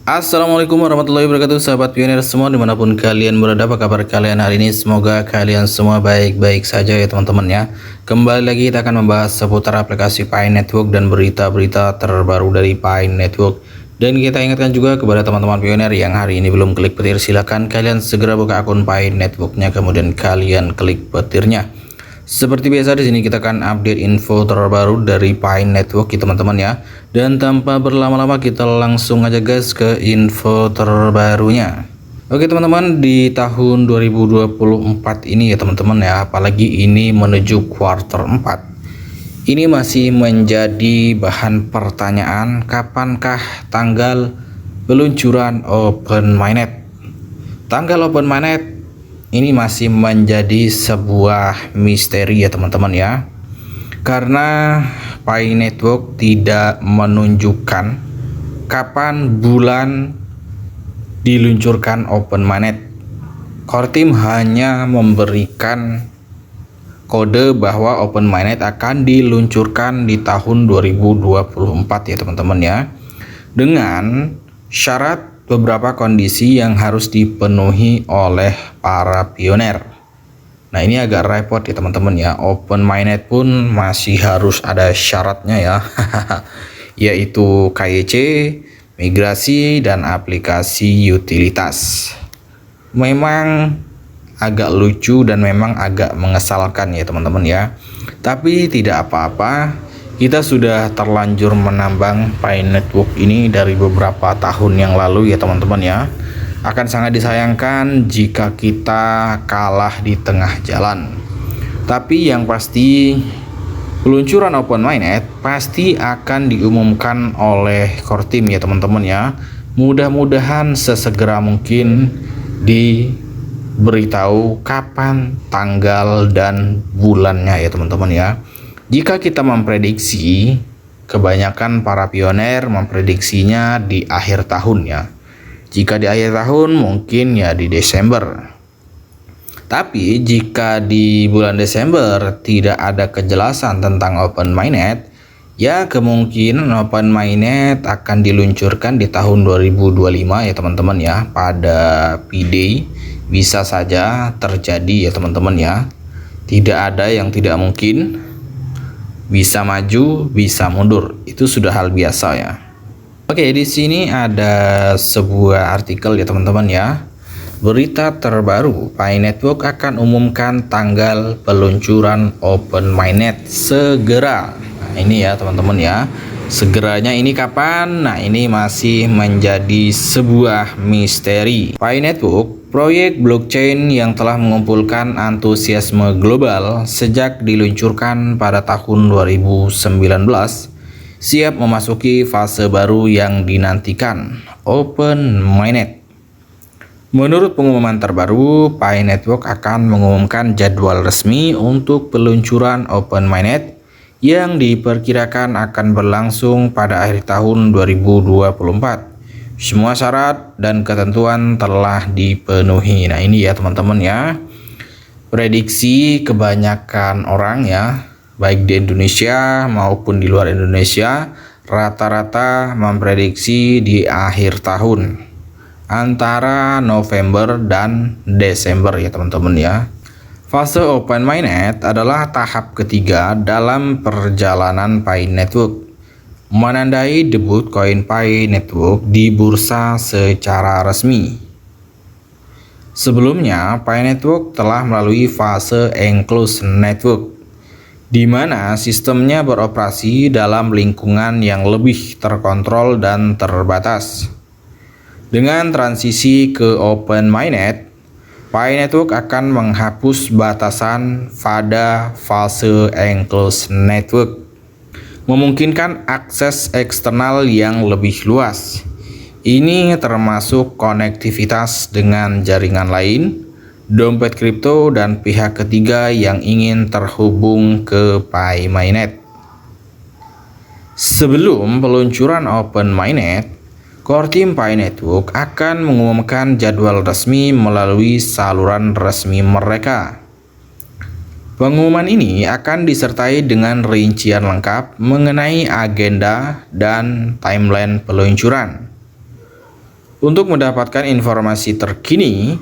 Assalamualaikum warahmatullahi wabarakatuh, sahabat pionir semua dimanapun kalian berada. Apa kabar kalian hari ini? Semoga kalian semua baik-baik saja ya teman-teman ya. Kembali lagi kita akan membahas seputar aplikasi Pi Network dan berita-berita terbaru dari Pi Network. Dan kita ingatkan juga kepada teman-teman pionir yang hari ini belum klik petir, silakan kalian segera buka akun Pi Networknya, kemudian kalian klik petirnya. Seperti biasa di sini kita akan update info terbaru dari Pi Network ya teman-teman ya. Dan tanpa berlama-lama kita langsung aja guys ke info terbarunya. Oke teman-teman, di tahun 2024 ini ya teman-teman ya, apalagi ini menuju kuartal 4. Ini masih menjadi bahan pertanyaan, kapankah tanggal peluncuran Open Mainnet. Tanggal Open Mainnet ini masih menjadi sebuah misteri ya teman-teman ya, karena Pi Network tidak menunjukkan kapan bulan diluncurkan Open Mainnet. Core Team hanya memberikan kode bahwa Open Mainnet akan diluncurkan di tahun 2024 ya teman-teman ya, dengan syarat beberapa kondisi yang harus dipenuhi oleh para pioner. Nah ini agak repot ya teman-teman ya, Open Mainnet pun masih harus ada syaratnya ya yaitu KYC, migrasi, dan aplikasi utilitas. Memang agak lucu dan memang agak mengesalkan ya teman-teman ya, tapi tidak apa-apa, kita sudah terlanjur menambang Pi Network ini dari beberapa tahun yang lalu ya teman-teman ya. Akan sangat disayangkan jika kita kalah di tengah jalan. Tapi yang pasti peluncuran Open Mainnet pasti akan diumumkan oleh Core Team ya teman-teman ya. Mudah-mudahan sesegera mungkin diberitahu kapan, tanggal, dan bulannya ya teman-teman ya. Jika kita memprediksi, kebanyakan para pioner memprediksinya di akhir tahun ya. Jika di akhir tahun mungkin ya di Desember. Tapi jika di bulan Desember tidak ada kejelasan tentang Open Mainnet, ya kemungkinan Open Mainnet akan diluncurkan di tahun 2025 ya teman-teman ya, pada P-Day. Bisa saja terjadi ya teman-teman ya. Tidak ada yang tidak mungkin. Bisa maju, bisa mundur. Itu sudah hal biasa ya. Oke, di sini ada sebuah artikel ya teman-teman ya. Berita terbaru, Pi Network akan umumkan tanggal peluncuran Open Mainnet segera. Nah, ini ya teman-teman ya. Segeranya ini kapan? Nah, ini masih menjadi sebuah misteri. Pi Network, proyek blockchain yang telah mengumpulkan antusiasme global sejak diluncurkan pada tahun 2019, siap memasuki fase baru yang dinantikan, Open Mainnet. Menurut pengumuman terbaru, Pi Network akan mengumumkan jadwal resmi untuk peluncuran Open Mainnet yang diperkirakan akan berlangsung pada akhir tahun 2024. Semua syarat dan ketentuan telah dipenuhi. Nah ini ya teman-teman ya, prediksi kebanyakan orang ya, baik di Indonesia maupun di luar Indonesia, rata-rata memprediksi di akhir tahun, antara November dan Desember ya teman-teman ya. Fase Open Mainnet adalah tahap ketiga dalam perjalanan Pi Network, menandai debut koin Pi Network di bursa secara resmi. Sebelumnya, Pi Network telah melalui fase Enclosed Network, di mana sistemnya beroperasi dalam lingkungan yang lebih terkontrol dan terbatas. Dengan transisi ke Open Mainnet, Pi Network akan menghapus batasan pada fase Enclosed Network, memungkinkan akses eksternal yang lebih luas. Ini termasuk konektivitas dengan jaringan lain, dompet kripto, dan pihak ketiga yang ingin terhubung ke Pi Mainnet. Sebelum peluncuran Open Mainnet, Core Team Pi Network akan mengumumkan jadwal resmi melalui saluran resmi mereka. Pengumuman ini akan disertai dengan rincian lengkap mengenai agenda dan timeline peluncuran. Untuk mendapatkan informasi terkini,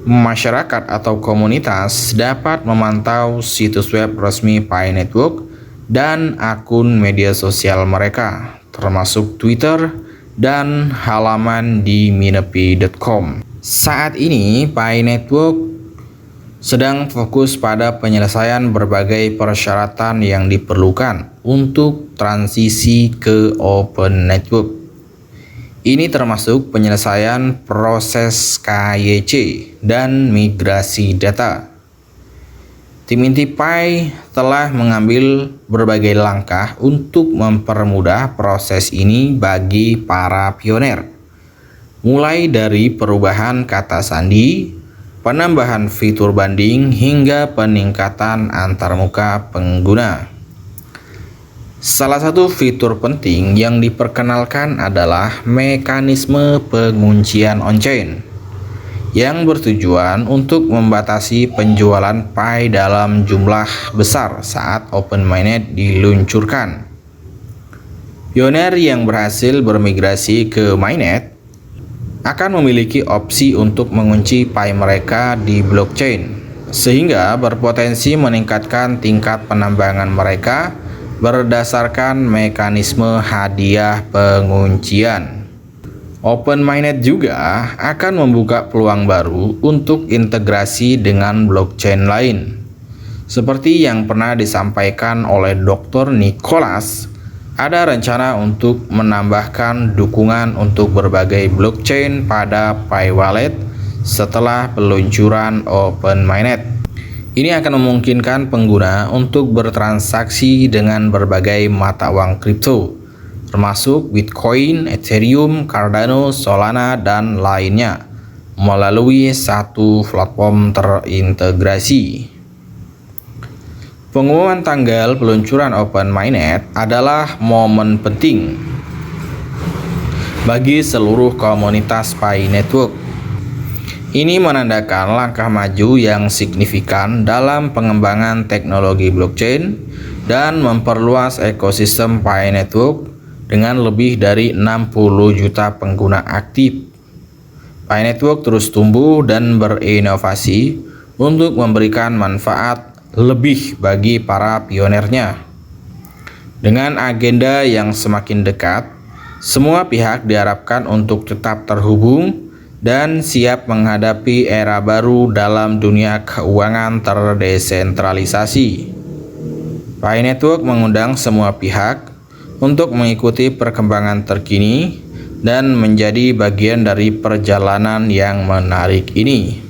masyarakat atau komunitas dapat memantau situs web resmi Pi Network dan akun media sosial mereka, termasuk Twitter dan halaman di minepi.com. Saat ini, Pi Network sedang fokus pada penyelesaian berbagai persyaratan yang diperlukan untuk transisi ke Open Network. Ini termasuk penyelesaian proses KYC dan migrasi data. Tim inti Pi telah mengambil berbagai langkah untuk mempermudah proses ini bagi para pioner. Mulai dari perubahan kata sandi, penambahan fitur banding, hingga peningkatan antarmuka pengguna. Salah satu fitur penting yang diperkenalkan adalah mekanisme penguncian on-chain yang bertujuan untuk membatasi penjualan Pi dalam jumlah besar saat Open Mainnet diluncurkan. Pioner yang berhasil bermigrasi ke Mainnet akan memiliki opsi untuk mengunci Pi mereka di blockchain, sehingga berpotensi meningkatkan tingkat penambangan mereka berdasarkan mekanisme hadiah penguncian. Open Mainnet juga akan membuka peluang baru untuk integrasi dengan blockchain lain. Seperti yang pernah disampaikan oleh Dr. Nicholas, ada rencana untuk menambahkan dukungan untuk berbagai blockchain pada Pi Wallet setelah peluncuran Open Mainnet. Ini akan memungkinkan pengguna untuk bertransaksi dengan berbagai mata uang kripto, termasuk Bitcoin, Ethereum, Cardano, Solana, dan lainnya, melalui satu platform terintegrasi. Pengumuman tanggal peluncuran Open Mainnet adalah momen penting bagi seluruh komunitas Pi Network. Ini menandakan langkah maju yang signifikan dalam pengembangan teknologi blockchain dan memperluas ekosistem Pi Network dengan lebih dari 60 juta pengguna aktif. Pi Network terus tumbuh dan berinovasi untuk memberikan manfaat lebih bagi para pionernya. Dengan agenda yang semakin dekat, semua pihak diharapkan untuk tetap terhubung dan siap menghadapi era baru dalam dunia keuangan terdesentralisasi. Pi Network mengundang semua pihak untuk mengikuti perkembangan terkini dan menjadi bagian dari perjalanan yang menarik ini.